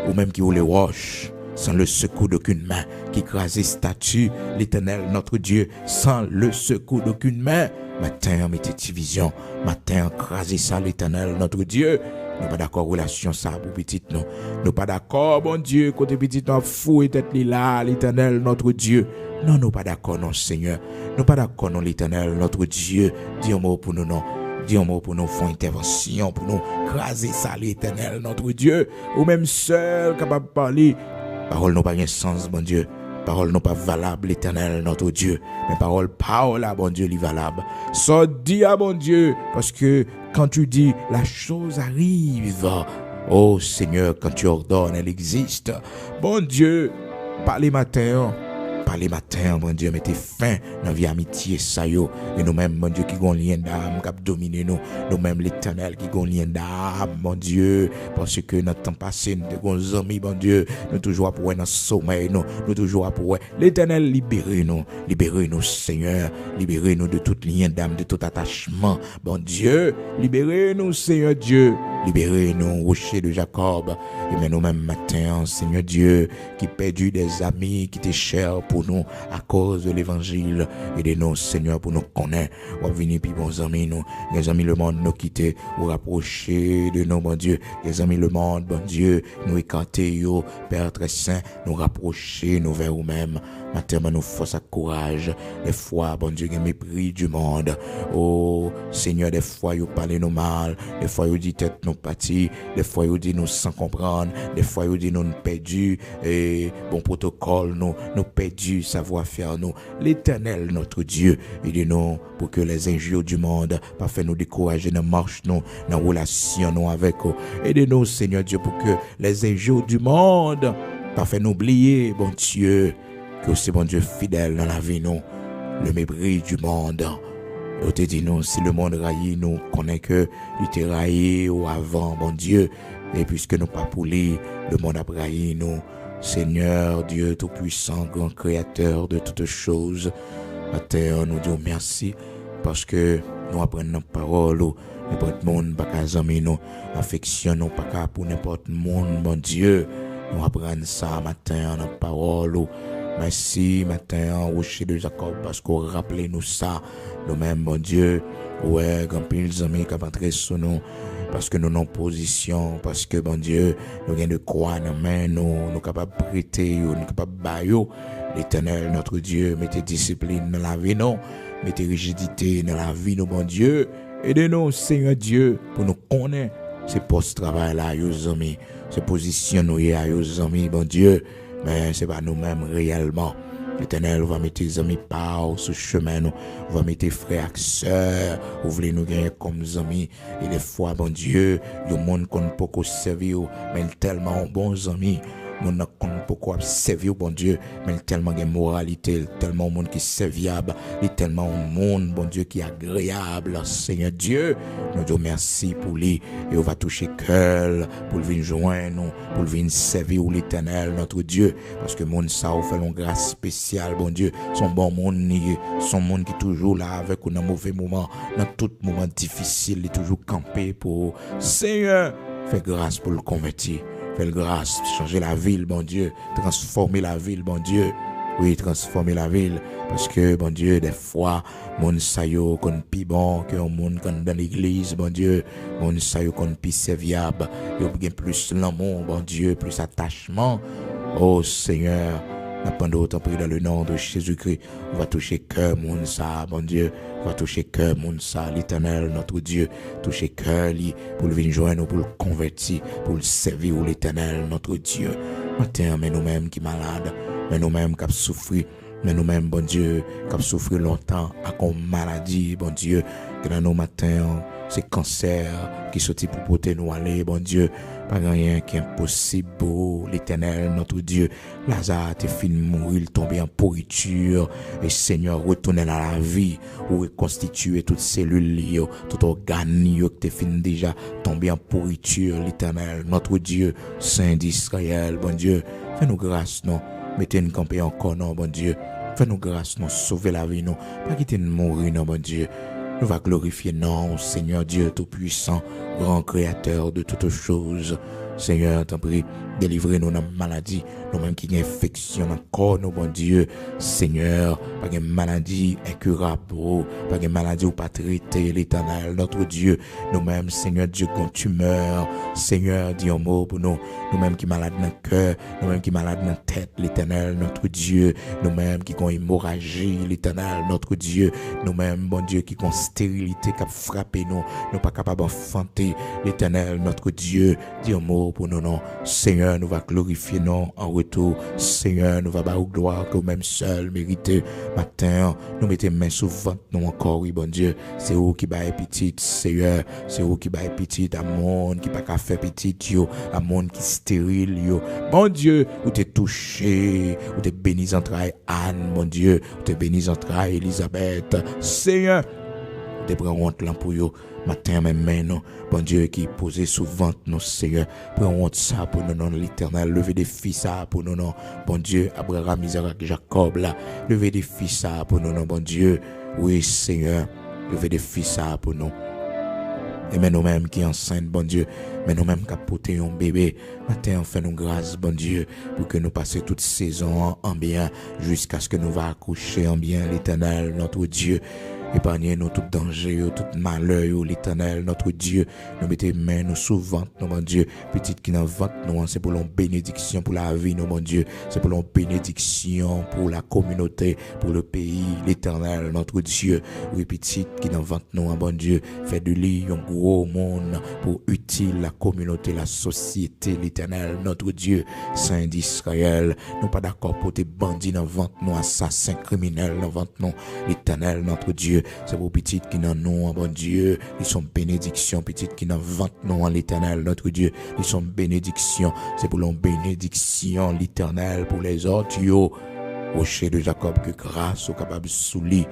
Ou même qui ou les roches sans le secours d'aucune main, qui crase statue, l'Éternel, notre Dieu, sans le secours d'aucune main. Matin, mettez division. Matin, crasez ça, l'Éternel, notre Dieu. Nous pas d'accord relation ça pour petite nous. Nous pas d'accord, bon Dieu, côté petite nous fou et tête là, l'Éternel, notre Dieu. Non, nous pas d'accord, non, Seigneur. Nous pas d'accord, non, l'Éternel, notre Dieu. Dis un mot pour nous, non. Dis un mot pour nous faire intervention, pour nous craser ça, l'Éternel, notre Dieu. Ou même seul capable de parler. Parole n'a pas de sens, bon Dieu. Parole n'est pas valable, l'Éternel, notre Dieu. Mais parole, bon Dieu, est valable. Ça dit à bon Dieu, parce que quand tu dis, la chose arrive. Oh Seigneur, quand tu ordonnes, elle existe. Bon Dieu, parlez matin, bon Dieu, mettez fin dans la vie amitié, ça yo. Et nous-mêmes, mon Dieu, qui ont lien d'âme, qui a dominé nous. Nous-mêmes, l'Éternel, qui ont lien d'âme, mon Dieu. Parce que notre temps passé, nous avons amis, mon Dieu. Nous toujours pour dans sommeil, nous toujours pour l'Éternel, libérez-nous, Seigneur. Libérez-nous de tout lien d'âme, de tout attachement. Bon Dieu, libérez-nous, Seigneur Dieu. Libérez-nous, rocher de Jacob. Et mais nous-mêmes, matin, Seigneur Dieu, qui perdu des amis, qui étaient chers pour nous à cause de l'évangile. Aidez-nous, Seigneur, pour nous connaître. On venir puis bons amis, nous. Les amis, le monde nous quitter, ou rapprocher de nous, bon Dieu. Les amis, le monde, bon Dieu, nous écarter, yo, Père très saint, nous rapprocher, nous vers nous-mêmes. Matin, nous force à courage. Des fois, bon Dieu, il y a mépris du monde. Oh, Seigneur, des fois, vous parlez nous mal. Des fois, vous dites tête nous pâtis. Des fois, vous dites nous sans comprendre. Des fois, vous dites nous perdus. Et bon protocole, nous perdus, savoir-faire nous. L'Éternel, notre Dieu, aidez-nous pour que les injures du monde, pas fait nous décourager dans marche, nous, dans relation, nous avec eux. Aidez-nous, Seigneur Dieu, pour que les injures du monde, pas fait nous oublier, bon Dieu, que c'est bon Dieu fidèle dans la vie, nous, le mépris du monde. Nous te dit nous, si le monde raillit, nous connaît que il était raillé ou avant, bon Dieu, et puisque nous pas pouli, le monde a railli nous. Seigneur Dieu Tout-Puissant, grand Créateur de toutes choses, matin, nous disons merci, parce que nous apprenons nos paroles, n'importe monde, pas qu'à amis, nous affectionnons, pas qu'à pour n'importe monde, bon Dieu, nous apprenons ça matin, nos paroles, Merci, matin, rocher de Jacob, parce qu'on rappelait nous ça, nous-mêmes, bon Dieu. Ouais, quand les amis qui entrer sur nous, parce que nous sommes en position, parce que, bon Dieu, nous avons de croix dans main, nous sommes capables de prêter, nous sommes capables de bailler. L'Éternel, notre Dieu, mettez discipline dans la vie, non, mettez rigidité dans la vie, nous, bon Dieu. Aidez-nous, Seigneur Dieu, pour nous connaître ces postes de travail là, nos amis, ces positions nous y a, nos amis, bon Dieu, mais c'est pas nous-mêmes réellement. L'Éternel va mettre les amis par ce chemin, nous va mettre frères et sœurs, vous voulez nous gagner comme amis, et des fois, bon Dieu, le monde qu'on peut pas servir, mais tellement bons amis. Nous ne connaissons pas quoi servir, bon Dieu, mais tellement de moralité, tellement de monde qui est serviable, et tellement de monde, bon Dieu, qui est agréable, Seigneur Dieu. Nous disons merci pour lui, et on va toucher cœur, pour venir joindre nous, pour venir servir l'Éternel, notre Dieu, parce que monde ça, on fait une grâce spéciale, bon Dieu, son bon monde, son monde qui est toujours là avec nous dans mauvais moment, dans tout moment difficile, il est toujours campé pour Seigneur, fais grâce pour le convertir. Fais grâce, changer la ville, bon Dieu, transformer la ville, bon Dieu. Oui, transformer la ville, parce que, bon Dieu, des fois, mon sayo qu'on pi bon, que on monde qu'on dans l'église, bon Dieu, mon sayo qu'on pi serviable, il y a plus l'amour, bon Dieu, plus attachement. Oh Seigneur, pendant autant pris dans le nom de Jésus-Christ, on va toucher cœur, mon ça, bon Dieu. Va toucher cœur, mon ça, l'Éternel, notre Dieu, toucher cœur, pour le venir joindre, pour le convertir, pour le servir, l'Éternel, notre Dieu. Matin, mais nous-mêmes qui malades, mais nous-mêmes qui souffrent, mais nous-mêmes, bon Dieu, qui souffrent longtemps, à comme maladie, bon Dieu, que dans nos matins, c'est cancer qui sortit pour porter nous aller, bon Dieu, pas rien qui est impossible pour l'Éternel, notre Dieu. Lazare t'es fini de mourir, il tombé en pourriture, et Seigneur, retourner à la vie, ou reconstituer toutes cellules, tout organe, que t'es fini déjà tombé en pourriture, l'Éternel, notre Dieu, Saint d'Israël, bon Dieu, fais-nous grâce, non, mettez-nous camper encore, non, bon Dieu, fais-nous grâce, non, sauver la vie, non, pas quitter nous mourir, non, bon Dieu. Nous va glorifier non, Seigneur Dieu Tout-Puissant, grand Créateur de toutes choses. Seigneur, t'en prie, délivrez-nous dans la maladie, nous-mêmes qui avons infection dans le corps, nous, bon Dieu. Seigneur, pas de maladie incurable, pas de maladie ou pas traiter, l'Éternel, notre Dieu. Nous-mêmes, Seigneur Dieu, quand tu meurs, Seigneur, dis un mot pour nous. Nous-mêmes qui malades dans le cœur, nous-mêmes qui malades dans la tête, l'Éternel, notre Dieu. Nous-mêmes qui avons hémorragie, l'Éternel, notre Dieu. Nous-mêmes, bon Dieu, qui avons stérilité qui a frappé nous, nous pas capables d'enfanter, l'Éternel, notre Dieu. Dis un mot pour nous, non. Seigneur, nous va glorifier, non, en retour. Seigneur, nous va bas au gloire que même seul mérité. Matin, nous mettons main sous ventre, nous encore, oui, bon Dieu. C'est où qui baille petite, Seigneur. C'est où qui baille petite, à monde qui pas qu'à faire petite, yo. À monde qui stérile, yo. Bon Dieu, où t'es touché, où t'es béni entrailles Anne, mon Dieu. Où t'es béni entrailles Elisabeth. Seigneur, où t'es prends honte là pour yo. Matin, même maintenant, bon Dieu qui est posé sous ventre, nos Seigneur, prends ça pour nous, non, l'Éternel, lever des fils ça pour nous, non, bon Dieu, Abraham, Isaac, Jacob, là, lever des fils ça pour nous, non, bon Dieu, oui, Seigneur, lever des fils ça pour nous. Et mais nous-mêmes qui enceintes, bon Dieu, mais nous-mêmes qui porté un bébé, matin, fait nous grâce, bon Dieu, pour que nous passions toute saison en bien, jusqu'à ce que nous va accoucher en bien, l'Éternel, notre Dieu. Épargnez-nous tout danger, tout malheur, l'Éternel, notre Dieu. Nous mettez main, nous sous ventre, mon Dieu. Petite qui n'en ventre, nous, c'est pour l'on bénédiction pour la vie, mon Dieu. C'est pour l'on bénédiction pour la communauté, pour le pays, l'Éternel, notre Dieu. Oui, petite qui n'en ventre, nous, bon Dieu. Fait de lui un gros monde pour utile la communauté, la société, l'Éternel, notre Dieu, Saint d'Israël. Nous pas d'accord pour tes bandits dans ventre, nous, assassins criminels dans ventre, nous, l'Éternel, notre Dieu. C'est pour petites qui n'en ont, bon Dieu, ils sont bénédictions, petites qui n'en vantent non en l'Éternel, notre Dieu, ils sont bénédictions, c'est pour l'on bénédiction, l'Éternel, pour les autres, yo, rocher de Jacob, que grâce au capable souli.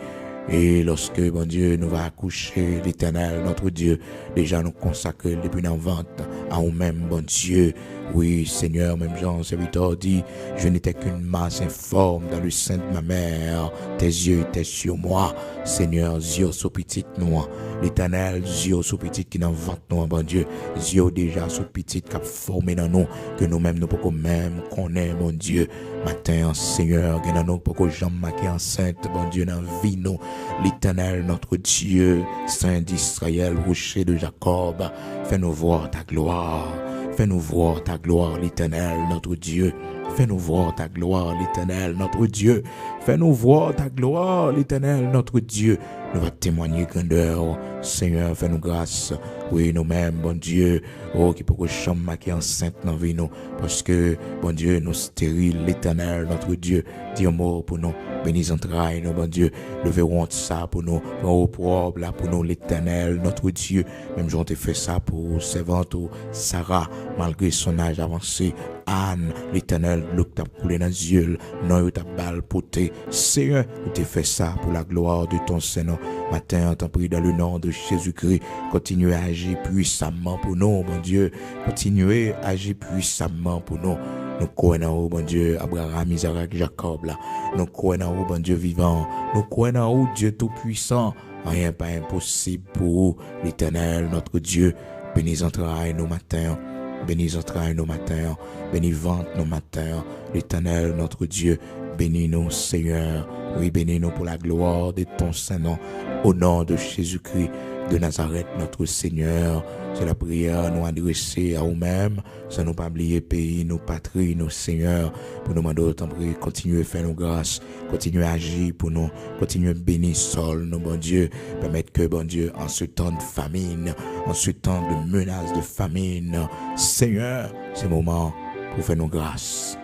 Et lorsque, bon Dieu, nous va accoucher, l'Éternel, notre Dieu, déjà nous consacrer depuis dans vente à nous-mêmes, bon Dieu, Oui, Seigneur, même Jean, serviteur dit, je n'étais qu'une masse informe dans le sein de ma mère. Tes yeux étaient sur moi. Seigneur, yeux sous petite noix. L'Éternel, yeux sous petite qui n'en vante nous, bon Dieu. Yeux déjà sous petite qui a formé dans nous, que nous-mêmes nous pouvons même connaître, mon Dieu. Matin, Seigneur, que nous pouvons jamais marquer enceinte, bon Dieu, dans la vie, nous. L'Éternel, notre Dieu, Saint d'Israël, rocher de Jacob, fais-nous voir ta gloire. Fais-nous voir ta gloire, l'Éternel, notre Dieu. Fais-nous voir ta gloire, l'Éternel, notre Dieu. Fais-nous voir ta gloire, l'Éternel, notre Dieu. Nous va témoigner grandeur. Seigneur, fais-nous grâce. Oui, nous-mêmes, bon Dieu. Oh, qui peut que chambre qui est enceinte dans la vie, nous. Parce que, bon Dieu, nous stériles, l'Éternel, notre Dieu. Dis un mot pour nous. Bénis entrailles, nous, bon Dieu. Leverons ça pour nous. Au propre, là, pour nous, l'Éternel, notre Dieu. Même j'en ai fait ça pour servante Sarah, malgré son âge avancé. Anne, l'Éternel, l'eau t'a coulé dans les yeux, non, t'a balle poté. Seigneur, tu fait ça pour la gloire de ton Seigneur. Matin, on t'en prie dans le nom de Jésus-Christ. Continuez à agir puissamment pour nous, mon Dieu. Continuez à agir puissamment pour nous. Nous croyons, bon Dieu, Abraham, Isaac, Jacob, là. Nous croyons, bon Dieu vivant. Nous croyons, Dieu tout-puissant. Rien pas impossible pour l'Éternel, notre Dieu. Bénis entrailles nos matins. Bénis entrailles nos matins. Bénis vente nos matins. L'Éternel, notre Dieu. Bénis-nous, Seigneur. Oui, bénis-nous pour la gloire de ton Saint-Nom. Au nom de Jésus-Christ de Nazareth, notre Seigneur. C'est la prière nous adresser à nous-mêmes. Sans nous pas oublier pays, nos patries, nos seigneurs. Pour nous demander autant de continuer à faire nos grâces. Continuer à agir pour nous. Continuer à bénir sol, nos bon Dieu. Permettre que, bon Dieu, en ce temps de famine, en ce temps de menace de famine, Seigneur, c'est le moment pour faire nos grâces.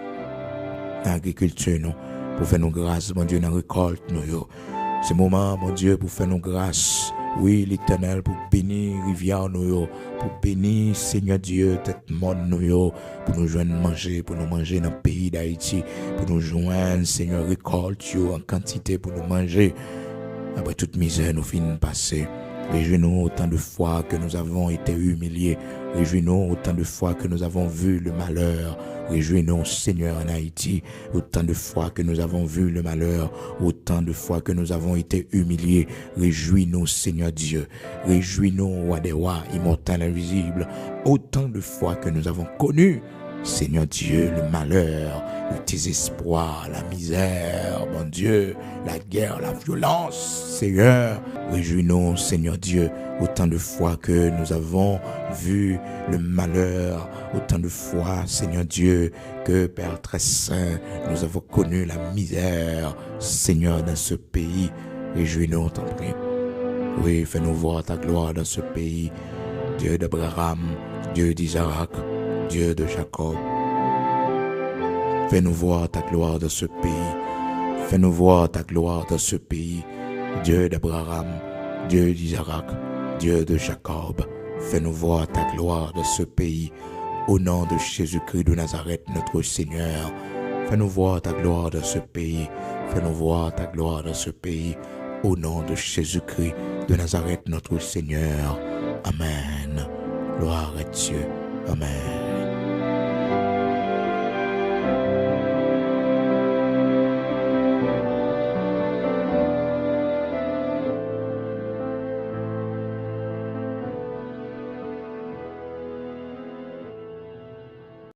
Dans l'agriculture, nous. Pour faire nos grâces, mon Dieu, dans la récolte, nous. C'est le moment, mon Dieu, pour faire nos grâces. Oui, l'Éternel, pour bénir rivière, nous, pour bénir, Seigneur Dieu, tête monde, nous, pour nous joindre manger, pour nous manger dans le pays d'Haïti, pour nous joindre, Seigneur, récolte, en quantité, pour nous manger. Après toute misère, nous finissons de passer. Réjouis-nous autant de fois que nous avons été humiliés. Réjouis-nous autant de fois que nous avons vu le malheur. Réjouis-nous, Seigneur, en Haïti, autant de fois que nous avons vu le malheur, autant de fois que nous avons été humiliés. Réjouis-nous, Seigneur Dieu. Réjouis-nous, roi des rois, immortel, invisible, autant de fois que nous avons connu, Seigneur Dieu, le malheur, le désespoir, la misère, mon Dieu, la guerre, la violence, Seigneur. Réjouis-nous, Seigneur Dieu, autant de fois que nous avons vu le malheur, autant de fois, Seigneur Dieu, que Père très saint, nous avons connu la misère, Seigneur, dans ce pays. Réjouis-nous, t'en prie. Oui, fais-nous voir ta gloire dans ce pays, Dieu d'Abraham, Dieu d'Isaac, Dieu de Jacob. Fais-nous voir ta gloire dans ce pays. Fais-nous voir ta gloire dans ce pays. Dieu d'Abraham, Dieu d'Isaac, Dieu de Jacob. Fais-nous voir ta gloire dans ce pays. Au nom de Jésus-Christ de Nazareth, notre Seigneur. Fais-nous voir ta gloire dans ce pays. Fais-nous voir ta gloire dans ce pays. Au nom de Jésus-Christ de Nazareth, notre Seigneur. Amen. Gloire à Dieu. Amen.